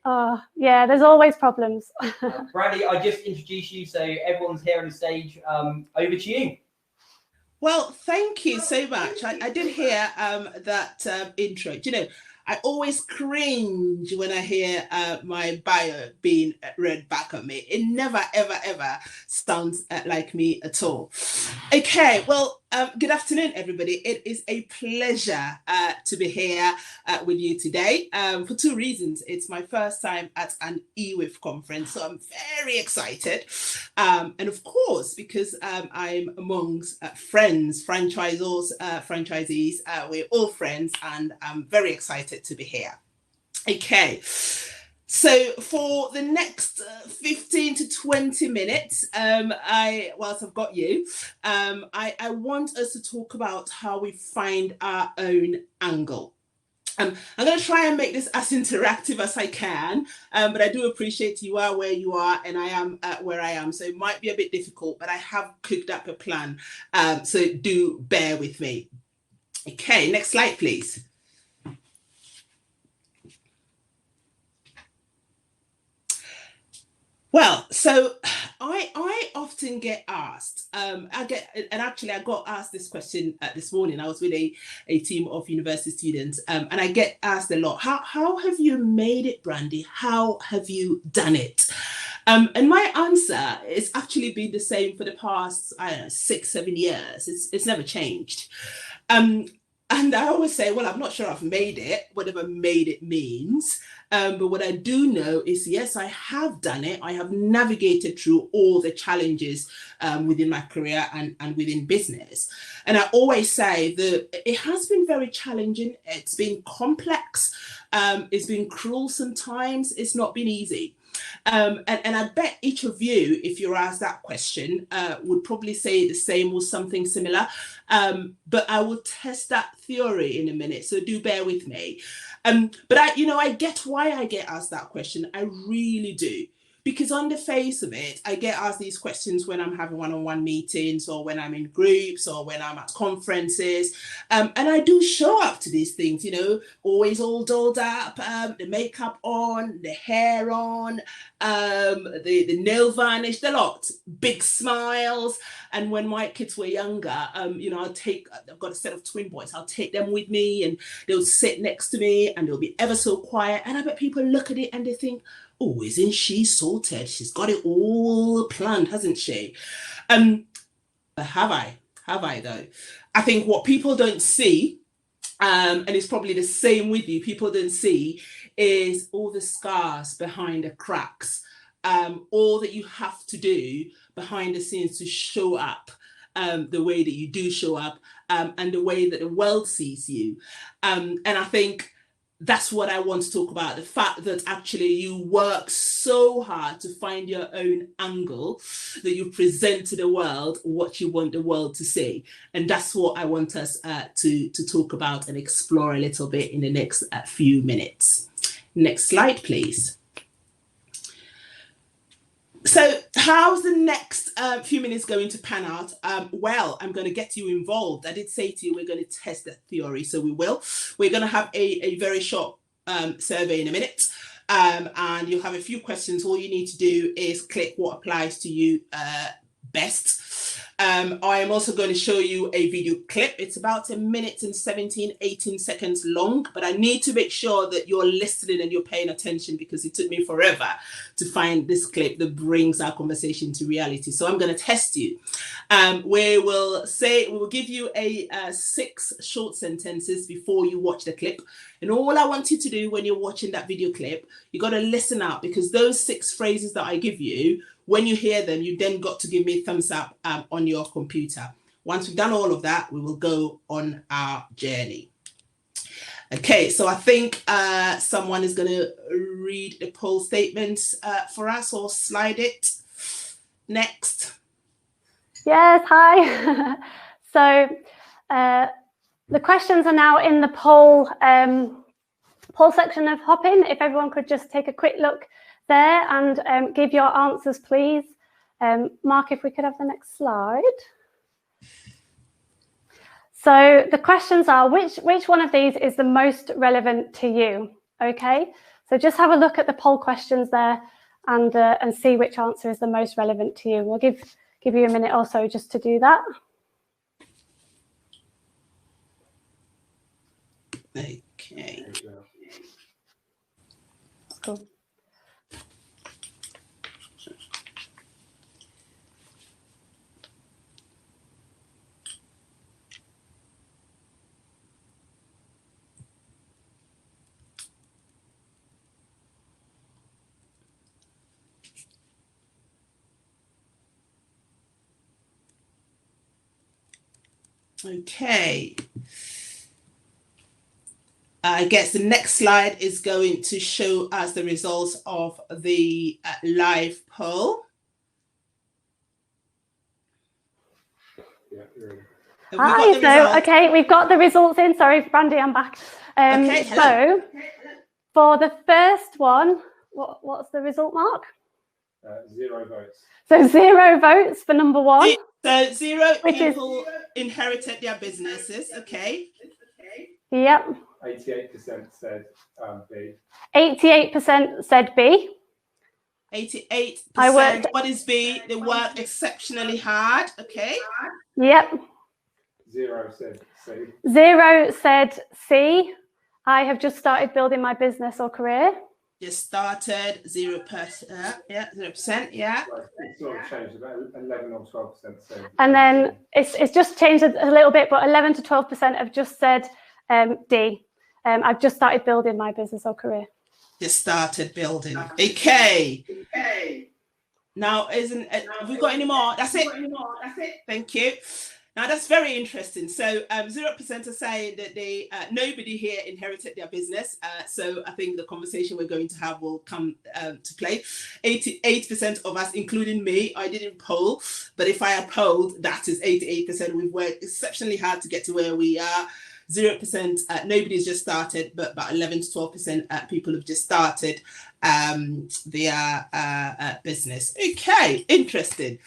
Oh, yeah, there's always problems. Brandie, I just introduced you, so everyone's here on the stage. Over to you. Well, thank you so much. I did hear that intro. Do you know, I always cringe when I hear my bio being read back at me. It never, ever, ever sounds like me at all. Okay, well, good afternoon, everybody. It is a pleasure to be here with you today for two reasons. It's my first time at an EWiF conference, so I'm very excited. And of course, because I'm amongst friends, franchisees, we're all friends, and I'm very excited to be here. Okay, so for the next 15 to 20 minutes, whilst I've got you, I want us to talk about how we find our own angle. I'm going to try and make this as interactive as I can, but I do appreciate you are where you are and I am where I am. So it might be a bit difficult, but I have cooked up a plan. So do bear with me. Okay, next slide, please. Well, so I often get asked, I got asked this question this morning. I was with a team of university students, and I get asked a lot, how have you made it, Brandie? How have you done it? And my answer is actually been the same for the past, I don't know, 6-7 years. It's never changed. And I always say, well, I'm not sure I've made it, whatever made it means. But what I do know is, yes, I have done it. I have navigated through all the challenges within my career and within business. And I always say that it has been very challenging. It's been complex. It's been cruel sometimes. It's not been easy. And I bet each of you, if you're asked that question, would probably say the same or something similar. But I will test that theory in a minute, so do bear with me. But I get why I get asked that question. I really do. Because on the face of it, I get asked these questions when I'm having one-on-one meetings or when I'm in groups or when I'm at conferences. And I do show up to these things, always all dolled up, the makeup on, the hair on, the nail varnish, the lot, big smiles. And when my kids were younger, I've got a set of twin boys. I'll take them with me and they'll sit next to me and they'll be ever so quiet. And I bet people look at it and they think, oh, isn't she sorted? She's got it all planned, hasn't she? But have I? Have I, though? I think what people don't see, and it's probably the same with you, people don't see is all the scars behind the cracks, all that you have to do behind the scenes to show up the way that you do show up, and the way that the world sees you. And I think that's what I want to talk about, the fact that actually you work so hard to find your own angle, that you present to the world what you want the world to see. And that's what I want us to talk about and explore a little bit in the next few minutes. Next slide, please. So how's the next few minutes going to pan out? Well, I'm going to get you involved. I did say to you, we're going to test that theory. So we will. We're going to have a very short survey in a minute. And you'll have a few questions. All you need to do is click what applies to you best. I am also going to show you a video clip. It's about 1 minute and 18 seconds long, but I need to make sure that you're listening and you're paying attention because it took me forever to find this clip that brings our conversation to reality. So I'm going to test you. We will give you 6 short sentences before you watch the clip. And all I want you to do when you're watching that video clip, you got to listen out, because those 6 phrases that I give you, when you hear them, you then got to give me a thumbs up on your computer. Once we've done all of that, we will go on our journey. Okay, so I think someone is going to read the poll statements for us or slide it. Next. Yes, hi. So the questions are now in the poll section of Hopin. If everyone could just take a quick look there and give your answers, please. Mark, if we could have the next slide. So the questions are, which one of these is the most relevant to you? Okay, So just have a look at the poll questions there and see which answer is the most relevant to you. We'll give you a minute or so just to do that. Okay. Cool. Okay. I guess the next slide is going to show us the results of the live poll. Hi, so okay, we've got the results in. Sorry, Brandie, I'm back. Okay, so for the first one, what's the result, Mark? 0 votes. So 0 votes for number 1. So 0 people inherited their businesses. Okay. Yep. 88% said B. 88% said B. 88%. What is B? They work exceptionally hard. Okay. Yep. 0 said C. 0 said C. I have just started building my business or career. Just started. 0%. Yeah, 0%. Yeah. It's sort of changed about 11 or 12% said. And then it's just changed a little bit, but 11 to 12% have just said D. I've just started building my business or career. Just started building. Okay. Now, have we got any more? That's it. Thank you. Now, that's very interesting. So 0% are saying that nobody here inherited their business. So I think the conversation we're going to have will come to play. 88% of us, including me, I didn't poll. But if I had polled, that is 88%. We've worked exceptionally hard to get to where we are. 0%, nobody's just started, but about 11 to 12% people have just started their business. Okay, interesting.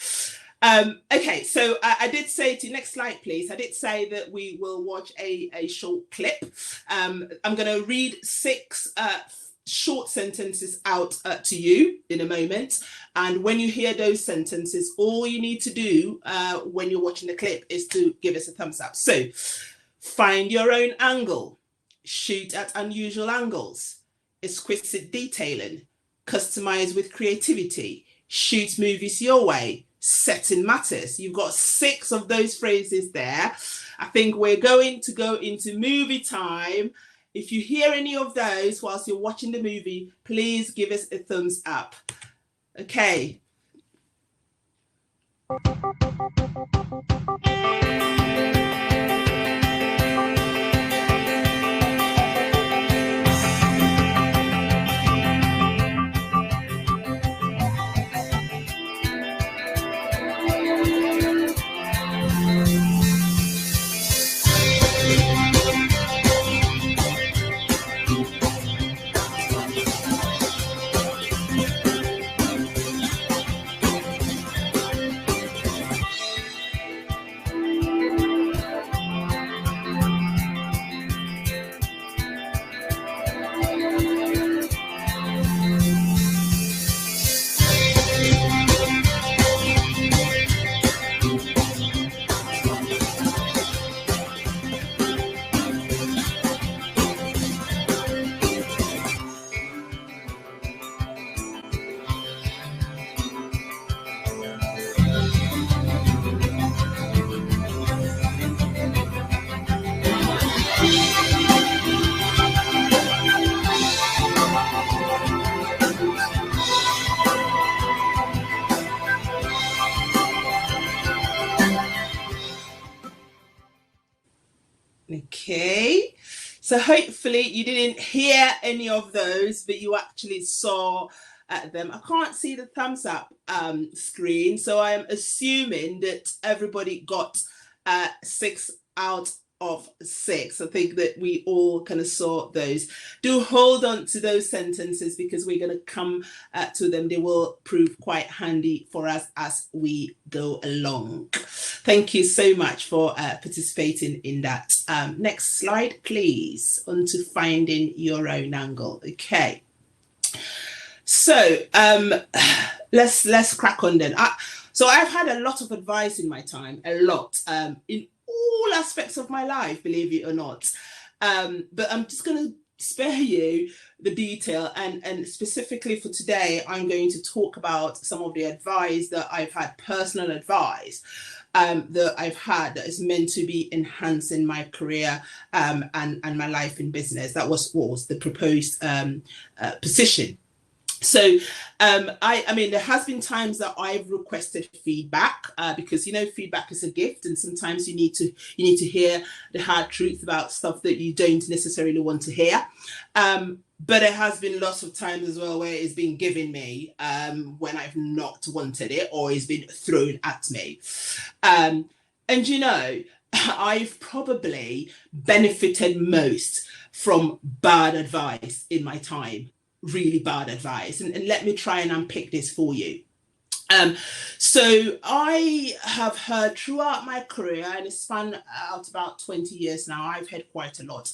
Okay, so I did say to next slide, please. I did say that we will watch a short clip. I'm going to read 6 short sentences out to you in a moment. And when you hear those sentences, all you need to do when you're watching the clip is to give us a thumbs up. So, find your own angle, shoot at unusual angles, exquisite detailing, customize with creativity, shoot movies your way, setting matters. You've got 6 of those phrases there. I think we're going to go into movie time. If you hear any of those whilst you're watching the movie, please give us a thumbs up. Okay. Okay, so hopefully you didn't hear any of those, but you actually saw them. I can't see the thumbs up screen, so I'm assuming that everybody got 6 out of 6. I think that we all kind of saw those. Do hold on to those sentences because we're going to come to them. They will prove quite handy for us as we go along. Thank you so much for participating in that. Next slide, please. On to finding your own angle. Okay. So let's crack on then. So I've had a lot of advice in my time, a lot, in all aspects of my life, believe it or not. But I'm just going to spare you the detail, and specifically for today, I'm going to talk about some of the advice that I've had, personal advice that I've had that is meant to be enhancing my career and my life in business. That was the proposed position. So I mean, there has been times that I've requested feedback because, you know, feedback is a gift, and sometimes you need to hear the hard truth about stuff that you don't necessarily want to hear. But there has been lots of times as well where it's been given me when I've not wanted it, or it's been thrown at me. And, you know, I've probably benefited most from bad advice in my time. Really bad advice, and let me try and unpick this for you. So I have heard throughout my career, and it's spanned out about 20 years now, I've heard quite a lot.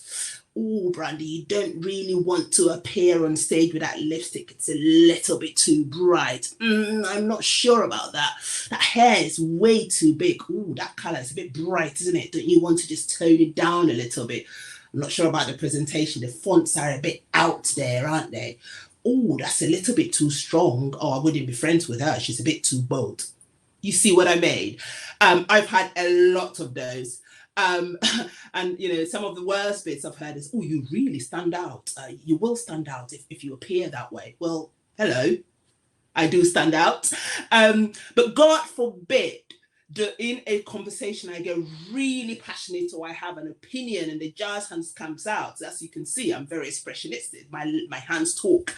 Oh, Brandie, you don't really want to appear on stage with that lipstick. It's a little bit too bright. I'm not sure about that. That hair is way too big. Oh, that color is a bit bright, isn't it? Don't you want to just tone it down a little bit? I'm not sure about the presentation. The fonts are a bit out there, aren't they? Oh, that's a little bit too strong. Oh, I wouldn't be friends with her. She's a bit too bold. You see what I mean? I've had a lot of those. And, you know, some of the worst bits I've heard is, oh, you really stand out. You will stand out if you appear that way. Well, hello. I do stand out. But God forbid, in a conversation I get really passionate, or I have an opinion and the jazz hands comes out. As you can see, I'm very expressionistic. My hands talk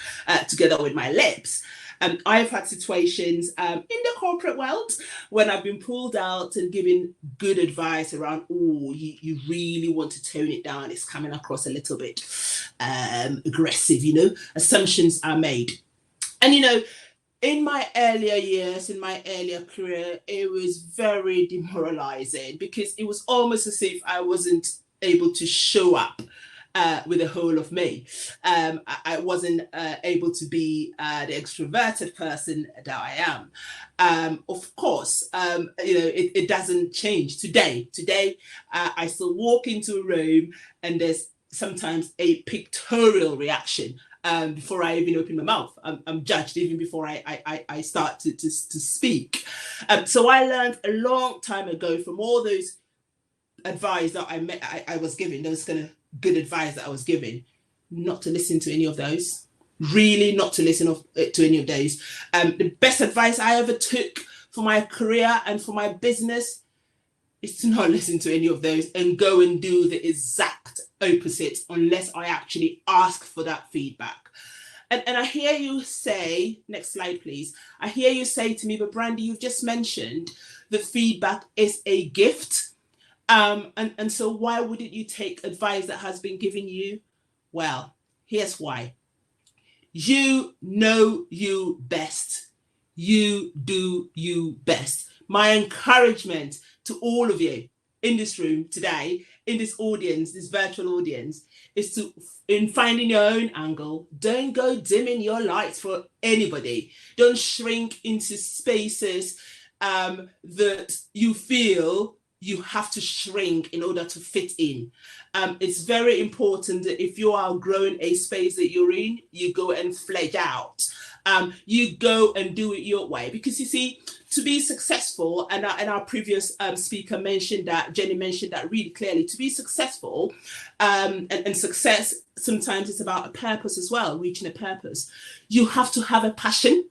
together with my lips. I've had situations in the corporate world when I've been pulled out and given good advice around, oh, you really want to tone it down. It's coming across a little bit aggressive, you know. Assumptions are made. And, you know, in my earlier years, in my earlier career, it was very demoralizing, because it was almost as if I wasn't able to show up with the whole of me. I wasn't able to be the extroverted person that I am. Of course, you know, it doesn't change today. Today, I still walk into a room and there's sometimes a pictorial reaction. Before I even open my mouth, I'm judged even before I start to speak. So I learned a long time ago from all those advice that I was given, those kind of good advice that I was given, not to listen to any of those. Really not to listen to any of those. The best advice I ever took for my career and for my business is to not listen to any of those and go and do the exact opposite unless I actually ask for that feedback. And I hear you say, next slide, please. I hear you say to me, but Brandie, you've just mentioned that feedback is a gift. And so why wouldn't you take advice that has been given you? Well, here's why. You know you best. You do you best. My encouragement to all of you in this room today, in this audience, this virtual audience, is to, in finding your own angle, don't go dimming your lights for anybody. Don't shrink into spaces that you feel you have to shrink in order to fit in. It's very important that if you are growing a space that you're in, you go and fledge out. You go and do it your way, because you see, to be successful, and our previous speaker mentioned that, Jenny mentioned that really clearly, to be successful, and success sometimes is about a purpose as well, reaching a purpose. You have to have a passion,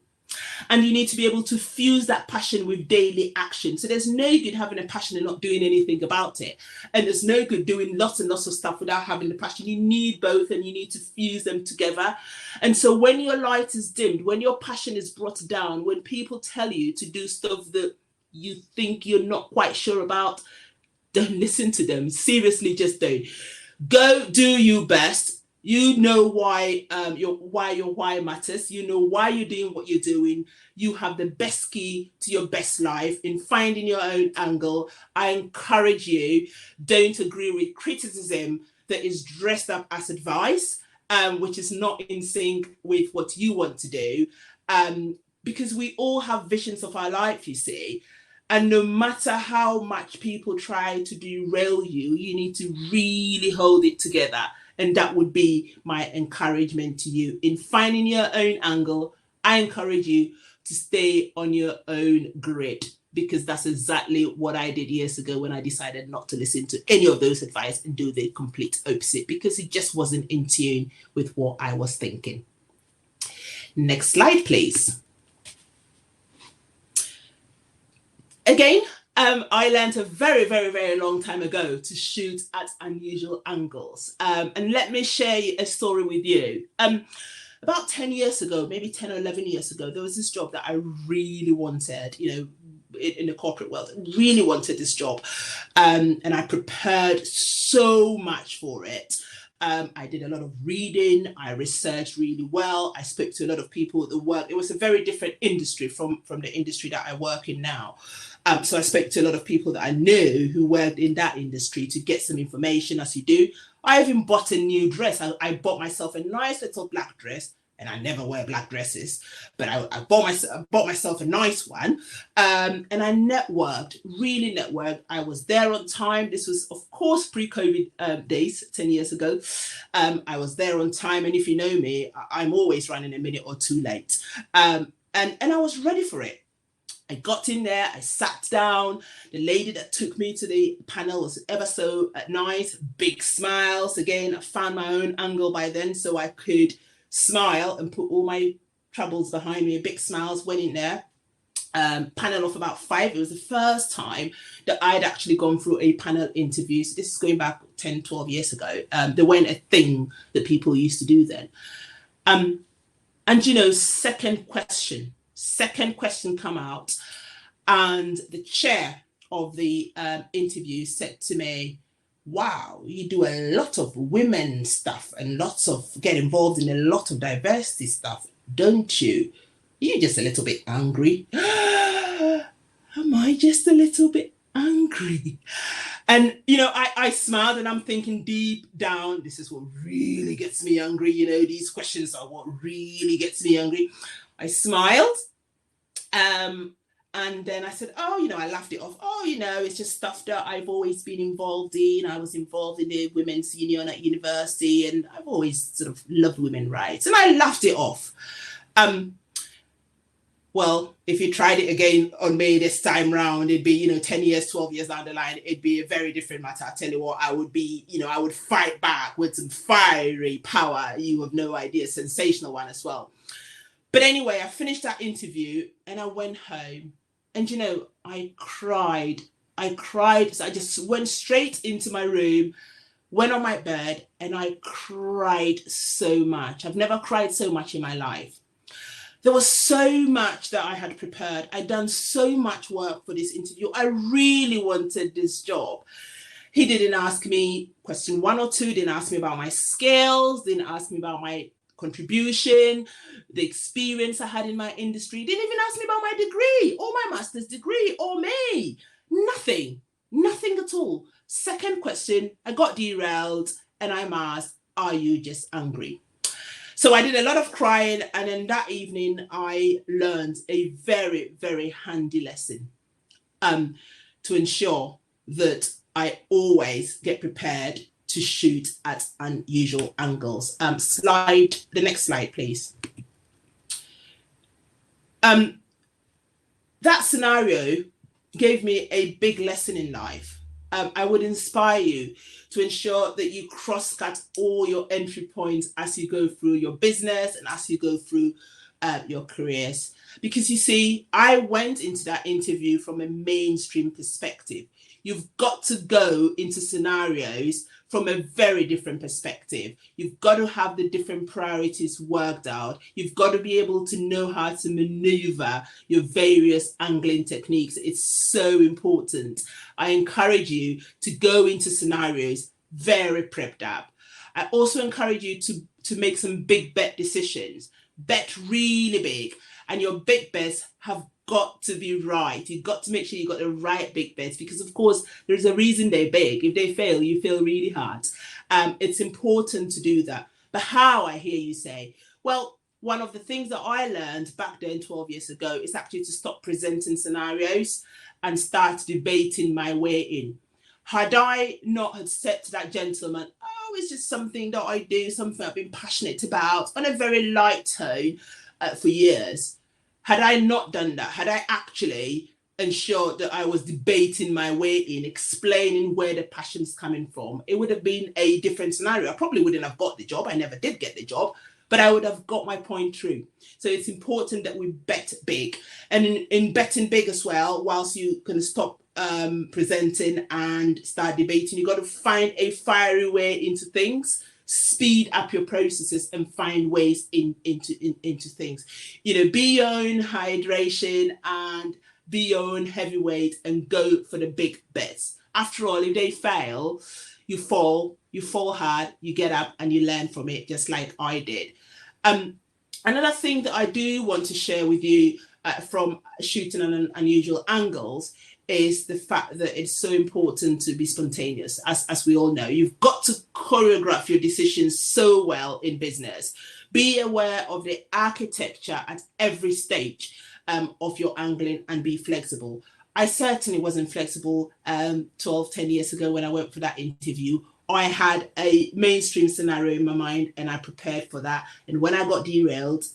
and you need to be able to fuse that passion with daily action. So there's no good having a passion and not doing anything about it. And there's no good doing lots and lots of stuff without having the passion. You need both, and you need to fuse them together. And so when your light is dimmed, when your passion is brought down, when people tell you to do stuff that you think you're not quite sure about, don't listen to them. Seriously, just don't. Go do you best. You know why your why matters. You know why you're doing what you're doing. You have the best key to your best life in finding your own angle. I encourage you, don't agree with criticism that is dressed up as advice. which is not in sync with what you want to do, because we all have visions of our life, you see. And no matter how much people try to derail you, you need to really hold it together. And that would be my encouragement to you. In finding your own angle, I encourage you to stay on your own grid, because that's exactly what I did years ago when I decided not to listen to any of those advice and do the complete opposite, because it just wasn't in tune with what I was thinking. Next slide, please. Again, I learned a very, very, very long time ago to shoot at unusual angles. And let me share a story with you. About 10 years ago, maybe 10 or 11 years ago, there was this job that I really wanted, you know, in the corporate world. I really wanted this job. And I prepared so much for it. I did a lot of reading. I researched really well. I spoke to a lot of people at the work. It was a very different industry from the industry that I work in now. So I spoke to a lot of people that I knew who worked in that industry to get some information, as you do. I even bought a new dress. I bought myself a nice little black dress, and I never wear black dresses, but I bought myself a nice one. And I networked, really networked. I was there on time. This was, of course, pre-COVID days, 10 years ago. I was there on time. And if you know me, I'm always running a minute or two late. And I was ready for it. I got in there, I sat down. The lady that took me to the panel was ever so nice, big smiles. Again, I found my own angle by then, so I could smile and put all my troubles behind me. Big smiles, went in there. Panel of about 5. It was the first time that I'd actually gone through a panel interview. So this is going back 10, 12 years ago. There weren't a thing that people used to do then. And you know, second question come out, and the chair of the interview said to me, wow, you do a lot of women stuff and get involved in a lot of diversity stuff, don't you? You're just a little bit angry. Am I just a little bit angry? And, you know, I smiled, and I'm thinking deep down, this is what really gets me angry. You know, these questions are what really gets me angry. I smiled. And then I said, oh, you know, I laughed it off. Oh, you know, it's just stuff that I've always been involved in. I was involved in the women's union at university, and I've always sort of loved women's rights. And I laughed it off. Well, if you tried it again on me this time round, it'd be, you know, 10 years, 12 years down the line, it'd be a very different matter. I tell you what, I would be, you know, I would fight back with some fiery power. You have no idea, sensational one as well. But anyway, I finished that interview and I went home, and, you know, I cried. So I just went straight into my room, went on my bed, and I cried so much. I've never cried so much in my life. There was so much that I had prepared. I'd done so much work for this interview. I really wanted this job. He didn't ask me question 1 or 2, didn't ask me about my skills, didn't ask me about my contribution, the experience I had in my industry, didn't even ask me about my degree or my master's degree or me. Nothing at all. Second question, I got derailed and I'm asked, are you just angry? So I did a lot of crying, and then that evening I learned a very, very handy lesson to ensure that I always get prepared to shoot at unusual angles. The next slide, please. That scenario gave me a big lesson in life. I would inspire you to ensure that you cross-cut all your entry points as you go through your business and as you go through your careers. Because you see, I went into that interview from a mainstream perspective. You've got to go into scenarios from a very different perspective. You've got to have the different priorities worked out. You've got to be able to know how to maneuver your various angling techniques. It's so important. I encourage you to go into scenarios very prepped up. I also encourage you to make some big bet decisions. Bet really big, and your big bets have got to be right. You've got to make sure you got the right big bets, because of course there's a reason they're big. If they fail, you fail really hard. It's important to do that. But how, I hear you say? Well, one of the things that I learned back then 12 years ago is actually to stop presenting scenarios and start debating my way in. Had I not had said to that gentleman, oh, it's just something that I do, something I've been passionate about, on a very light tone for years, had I not done that, had I actually ensured that I was debating my way in, explaining where the passion's coming from, it would have been a different scenario. I probably wouldn't have got the job. I never did get the job, but I would have got my point through. So it's important that we bet big. And in betting big as well, whilst you can stop presenting and start debating, you got to find a fiery way into things, speed up your processes and find ways into things. You know, be your own hydration and be your own heavyweight and go for the big bets. After all, if they fail, you fall hard, you get up and you learn from it, just like I did. Another thing that I do want to share with you from shooting on unusual angles is the fact that it's so important to be spontaneous. As we all know, you've got to choreograph your decisions so well in business. Be aware of the architecture at every stage of your angling and be flexible. I certainly wasn't flexible 10 years ago when I went for that interview. I had a mainstream scenario in my mind and I prepared for that. And when I got derailed,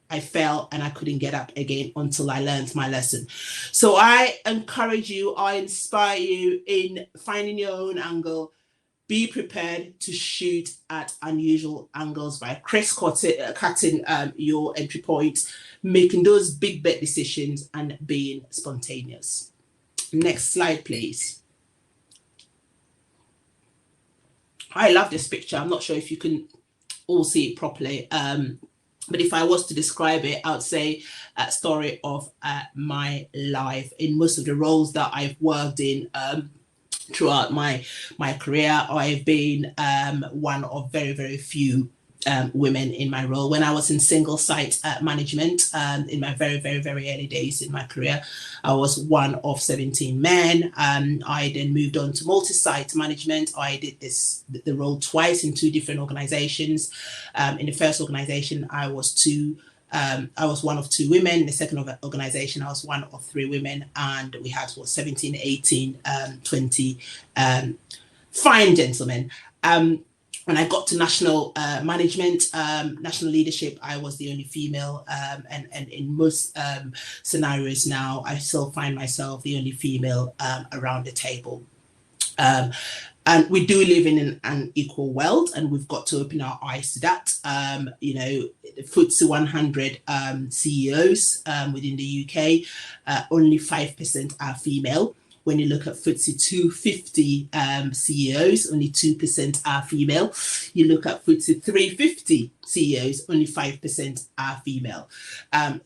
I fell and I couldn't get up again until I learned my lesson. So I encourage you, I inspire you in finding your own angle. Be prepared to shoot at unusual angles by cutting your entry points, making those big bet decisions and being spontaneous. Next slide, please. I love this picture. I'm not sure if you can all see it properly. But if I was to describe it, I would say a story of my life. In most of the roles that I've worked in throughout my career, I've been one of very, very few women in my role. When I was in single site management in my very, very, very early days in my career, I was one of 17 men. I then moved on to multi-site management. I did the role twice in 2 different organizations. In the first organization, I was one of 2 women. In the second organization, I was one of 3 women, and we had 17, 18, 20 fine gentlemen. When I got to national management, national leadership, I was the only female, and in most scenarios now, I still find myself the only female around the table. And we do live in an unequal world, and we've got to open our eyes to that. You know, the FTSE 100 CEOs within the UK, only 5% are female. When you look at FTSE 250 CEOs, only 2% are female. You look at FTSE 350 CEOs, only 5% are female.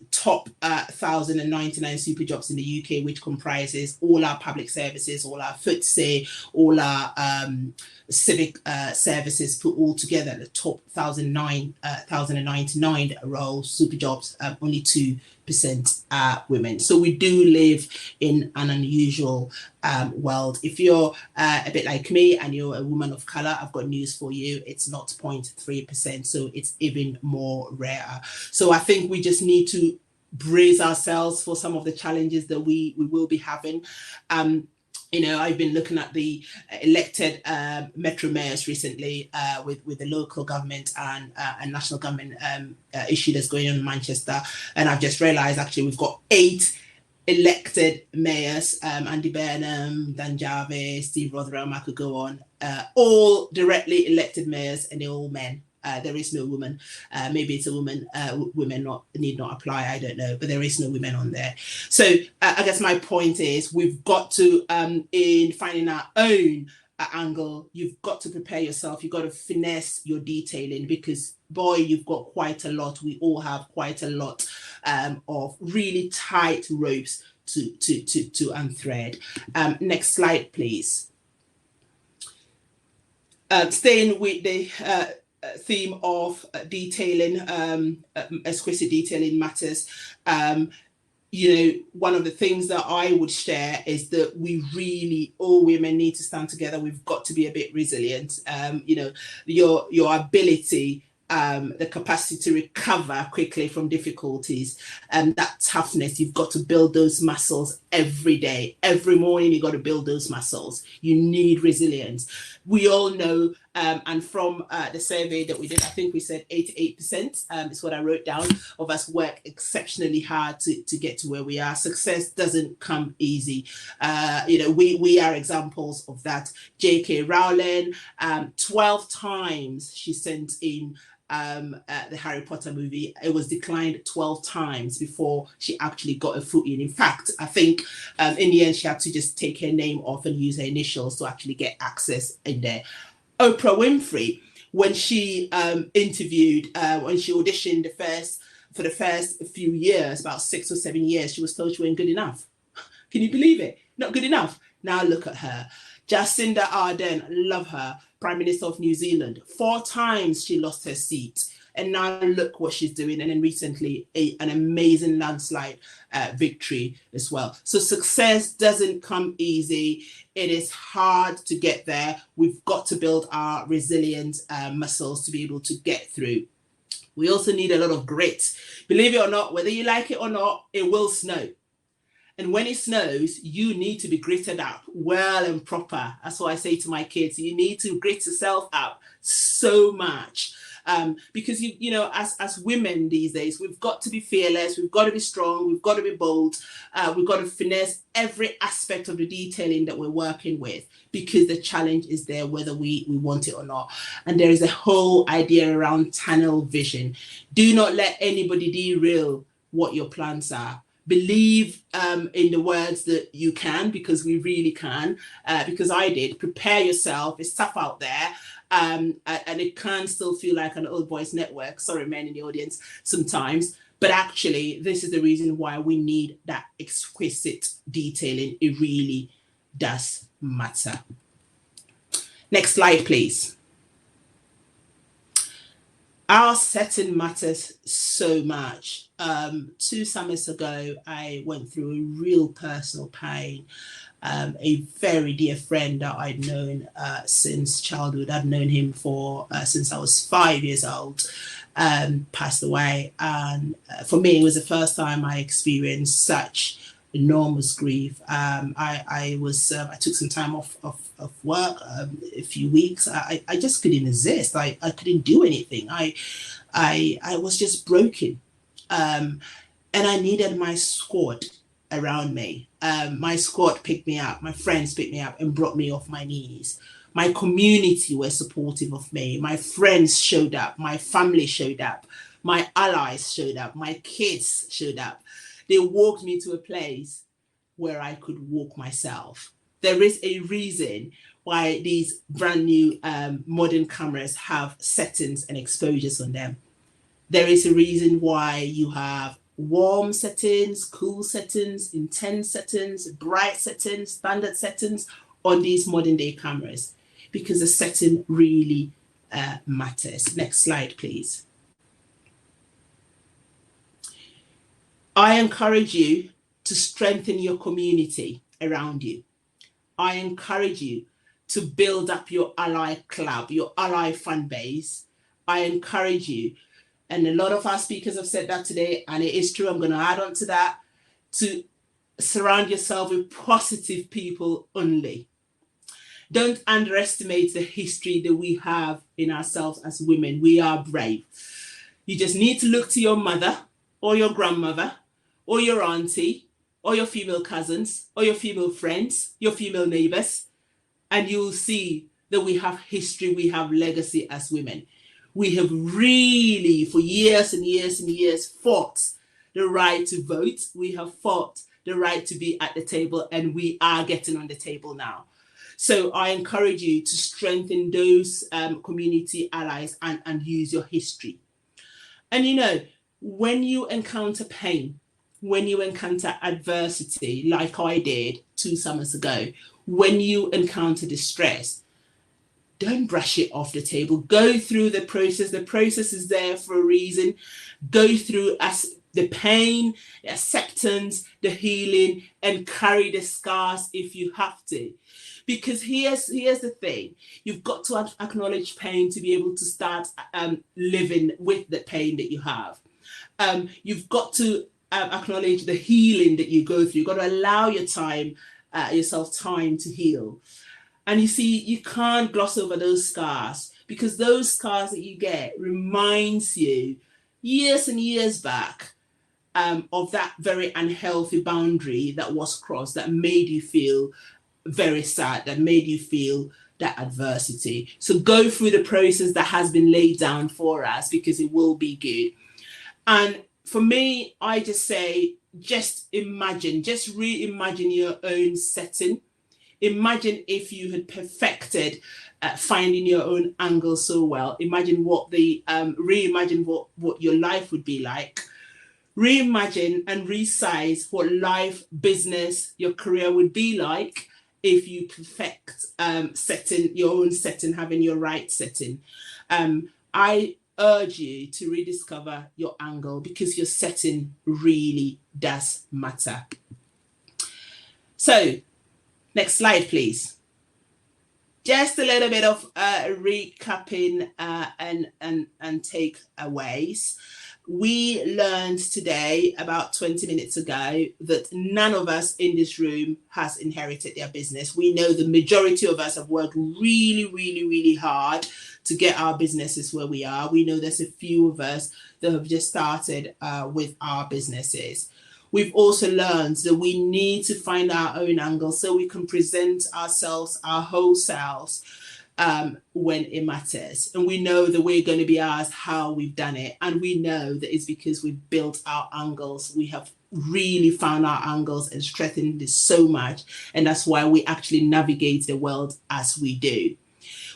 Top 1,099 super jobs in the UK, which comprises all our public services, all our FTSE, all our civic services put all together. The top 1,099 roles, super jobs, only 2% are women. So we do live in an unusual world. If you're a bit like me and you're a woman of color, I've got news for you. It's not 0.3%, so it's even more rare. So I think we just need to brace ourselves for some of the challenges that we will be having. You know, I've been looking at the elected metro mayors recently with the local government and national government issue that's going on in Manchester. And I've just realized actually we've got 8 elected mayors, Andy Burnham, Dan Jarvis, Steve Rotherham, I could go on, all directly elected mayors, and they're all men. There is no woman. Maybe it's a woman. Women need not apply. I don't know, but there is no women on there. So I guess my point is we've got to, in finding our own angle, you've got to prepare yourself. You've got to finesse your detailing because, boy, you've got quite a lot. We all have quite a lot of really tight ropes to unthread. Next slide, please. Staying with the theme of detailing, exquisite detailing matters. You know, one of the things that I would share is that we really, all women need to stand together. We've got to be a bit resilient. You know, your ability the capacity to recover quickly from difficulties, that toughness. You've got to build those muscles every day. Every morning, you've got to build those muscles. You need resilience. We all know, and from the survey that we did, I think we said 88% is what I wrote down, of us work exceptionally hard to get to where we are. Success doesn't come easy. We are examples of that. J.K. Rowling, 12 times she sent in the Harry Potter movie. It was declined 12 times before she actually got a foot in. In fact, I think in the end, she had to just take her name off and use her initials to actually get access in there. Oprah Winfrey, when she interviewed, when she auditioned for the first few years, about 6 or 7 years, she was told she wasn't good enough. Can you believe it? Not good enough. Now look at her. Jacinda Ardern, love her, Prime Minister of New Zealand. 4 times she lost her seat. And now look what she's doing. And then recently, an amazing landslide victory as well. So success doesn't come easy. It is hard to get there. We've got to build our resilient muscles to be able to get through. We also need a lot of grit. Believe it or not, whether you like it or not, it will snow. And when it snows, you need to be gritted up well and proper. That's what I say to my kids. You need to grit yourself up so much. Because, as women these days, we've got to be fearless. We've got to be strong. We've got to be bold. We've got to finesse every aspect of the detailing that we're working with, because the challenge is there whether we want it or not. And there is a whole idea around tunnel vision. Do not let anybody derail what your plans are. Believe in the words that you can, because we really can, because I did. Prepare yourself. It's tough out there. And it can still feel like an old boys network. Sorry, men in the audience sometimes. But actually, this is the reason why we need that exquisite detailing. It really does matter. Next slide, please. Our setting matters so much. 2 summers ago, I went through a real personal pain. A very dear friend that I'd known since childhood. I'd known him since I was 5 years old, passed away. And for me, it was the first time I experienced such enormous grief. I took some time off work, a few weeks. I just couldn't exist. I couldn't do anything. I was just broken. And I needed my squad around me. My squad picked me up, my friends picked me up and brought me off my knees. My community were supportive of me. My friends showed up, my family showed up, my allies showed up, my kids showed up. They walked me to a place where I could walk myself. There is a reason why these brand new modern cameras have settings and exposures on them. There is a reason why you have warm settings, cool settings, intense settings, bright settings, standard settings on these modern day cameras, because the setting really matters. Next slide, please. I encourage you to strengthen your community around you. I encourage you to build up your ally club, your ally fan base. I encourage you, and a lot of our speakers have said that today, and it is true, I'm going to add on to that, to surround yourself with positive people only. Don't underestimate the history that we have in ourselves as women. We are brave. You just need to look to your mother or your grandmother or your auntie or your female cousins or your female friends, your female neighbors, and you'll see that we have history, we have legacy as women. We have really, for years and years and years, fought the right to vote. We have fought the right to be at the table, and we are getting on the table now. So I encourage you to strengthen those community allies and use your history. And you know, when you encounter pain, when you encounter adversity, like I did 2 summers ago, when you encounter distress, don't brush it off the table. Go through the process. The process is there for a reason. Go through as the pain, the acceptance, the healing, and carry the scars if you have to. Because here's the thing. You've got to acknowledge pain to be able to start living with the pain that you have. You've got to acknowledge the healing that you go through. You've got to allow yourself time to heal. And you see, you can't gloss over those scars, because those scars that you get reminds you years and years back of that very unhealthy boundary that was crossed, that made you feel very sad, that made you feel that adversity. So go through the process that has been laid down for us, because it will be good. And for me, I just say, just imagine, just reimagine your own setting. Imagine if you had perfected finding your own angle so well. Imagine reimagine what your life would be like. Reimagine and resize what life, business, your career would be like if you perfect setting your own setting, having your right setting. I urge you to rediscover your angle, because your setting really does matter. So, next slide, please. Just a little bit of recapping and takeaways. We learned today, about 20 minutes ago, that none of us in this room has inherited their business. We know the majority of us have worked really, really, really hard to get our businesses where we are. We know there's a few of us that have just started with our businesses. We've also learned that we need to find our own angle so we can present ourselves, our whole selves, when it matters. And we know that we're going to be asked how we've done it. And we know that it's because we've built our angles. We have really found our angles and strengthened this so much. And that's why we actually navigate the world as we do.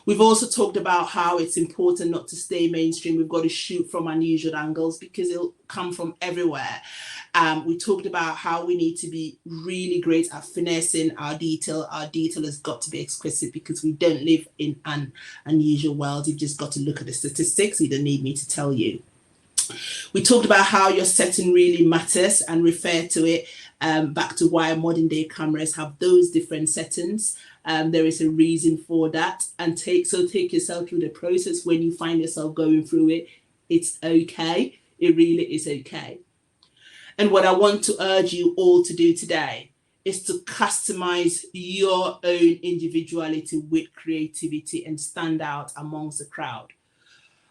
We've also talked about how it's important not to stay mainstream. We've got to shoot from unusual angles, because it'll come from everywhere. We talked about how we need to be really great at finessing our detail. Our detail has got to be exquisite, because we don't live in an unusual world. You've just got to look at the statistics. You don't need me to tell you. We talked about how your setting really matters and refer to it back to why modern day cameras have those different settings. There is a reason for that. And take yourself through the process. When you find yourself going through it, it's okay. It really is okay. And what I want to urge you all to do today is to customize your own individuality with creativity and stand out amongst the crowd.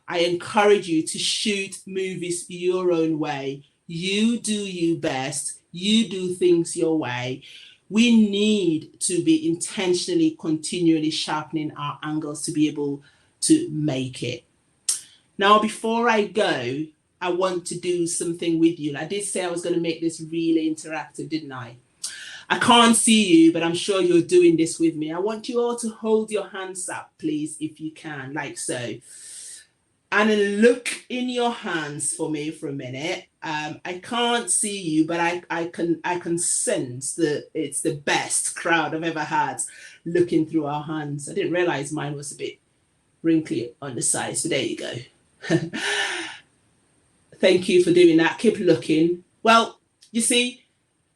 I encourage you to shoot movies your own way. You do you best. You do things your way. We need to be intentionally, continually sharpening our angles to be able to make it. Now, before I go, I want to do something with you. I did say I was going to make this really interactive, didn't I? I can't see you, but I'm sure you're doing this with me. I want you all to hold your hands up, please, if you can, like so. And then look in your hands for me for a minute. I can't see you, but I can sense that it's the best crowd I've ever had looking through our hands. I didn't realize mine was a bit wrinkly on the side, so there you go. Thank you for doing that. Keep looking. Well, you see,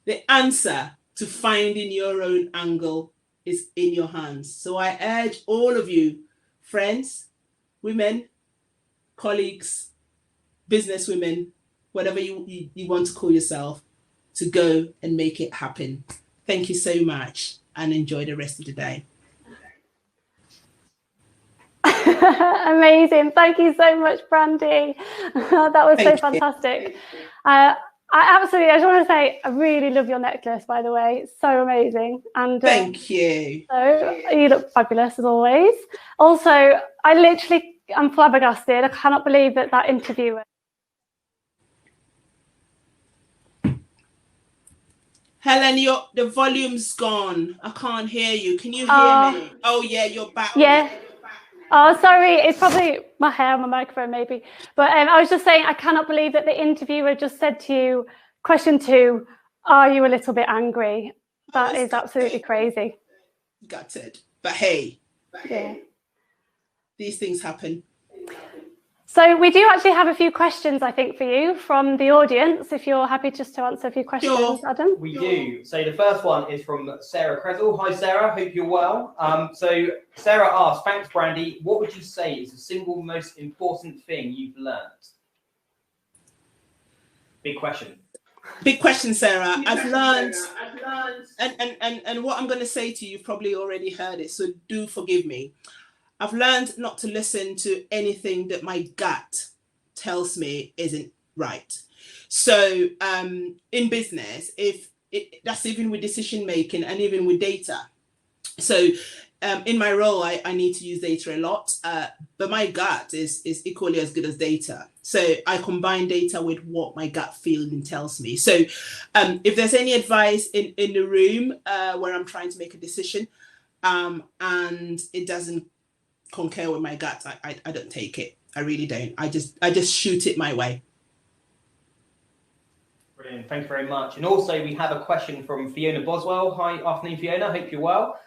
the answer to finding your own angle is in your hands. So I urge all of you, friends, women, colleagues, business women, whatever you want to call yourself, to go and make it happen. Thank you so much, and enjoy the rest of the day. Amazing. Thank you so much, Brandie. That was so fantastic. I just want to say, I really love your necklace, by the way. It's so amazing. And thank you. So you look fabulous as always. Also, I'm flabbergasted. I cannot believe that interviewer. Helen, the volume's gone. I can't hear you. Can you hear me? Oh yeah, you're back. Yeah. Oh, sorry. It's probably my hair on my microphone, maybe. But I was just saying, I cannot believe that the interviewer just said to you, question 2, are you a little bit angry? That is absolutely crazy. Gutted. But hey, yeah, these things happen. So So we do actually have a few questions, I think, for you from the audience, if you're happy just to answer a few questions, Sure. Adam. We do. So the first one is from Sarah Krezel. Hi, Sarah. Hope you're well. So Sarah asks, thanks, Brandie. What would you say is the single most important thing you've learned? Big question. Big question, Sarah. I've learned, and what I'm going to say to you, you've probably already heard it, so do forgive me. I've learned not to listen to anything that my gut tells me isn't right. So in business, that's even with decision making and even with data. So in my role, I need to use data a lot, but my gut is equally as good as data. So I combine data with what my gut feeling tells me. So if there's any advice in the room where I'm trying to make a decision and it doesn't concur with my gut, I don't take it. I really don't. I just shoot it my way. Brilliant. Thank you very much. And also we have a question from Fiona Boswell. Hi, afternoon, Fiona. Hope you're well.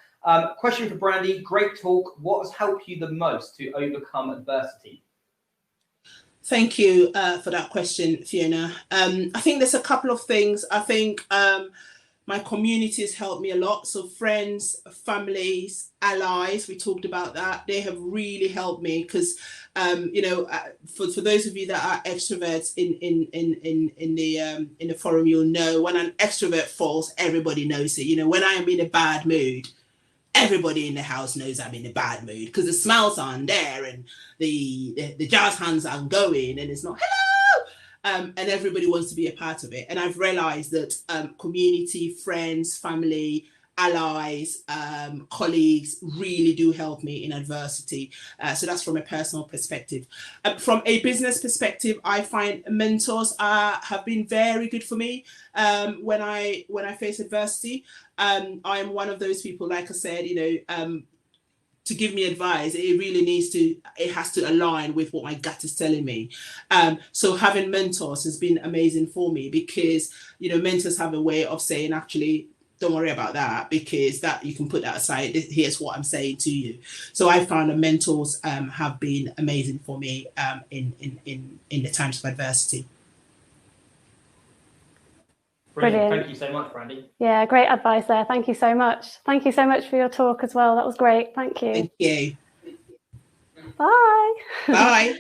Question for Brandie. Great talk. What has helped you the most to overcome adversity? Thank you for that question, Fiona. I think there's a couple of things. I think my community has helped me a lot. So friends, families, allies, we talked about that. They have really helped me because, for those of you that are extroverts in the forum, you'll know when an extrovert falls, everybody knows it. You know, when I am in a bad mood, everybody in the house knows I'm in a bad mood because the smiles aren't there and the jazz hands aren't going and it's not hello. And everybody wants to be a part of it. And I've realized that community, friends, family, allies, colleagues really do help me in adversity. So that's from a personal perspective. From a business perspective, I find mentors have been very good for me when I face adversity. I am one of those people, like I said, to give me advice, it has to align with what my gut is telling me. So having mentors has been amazing for me because, mentors have a way of saying, actually, don't worry about that because that you can put that aside. Here's what I'm saying to you. So I found that mentors have been amazing for me in the times of adversity. Brilliant. Brilliant. Thank you so much, Brandie. Yeah, great advice there. Thank you so much. Thank you so much for your talk as well. That was great. Thank you. Thank you. Bye. Bye.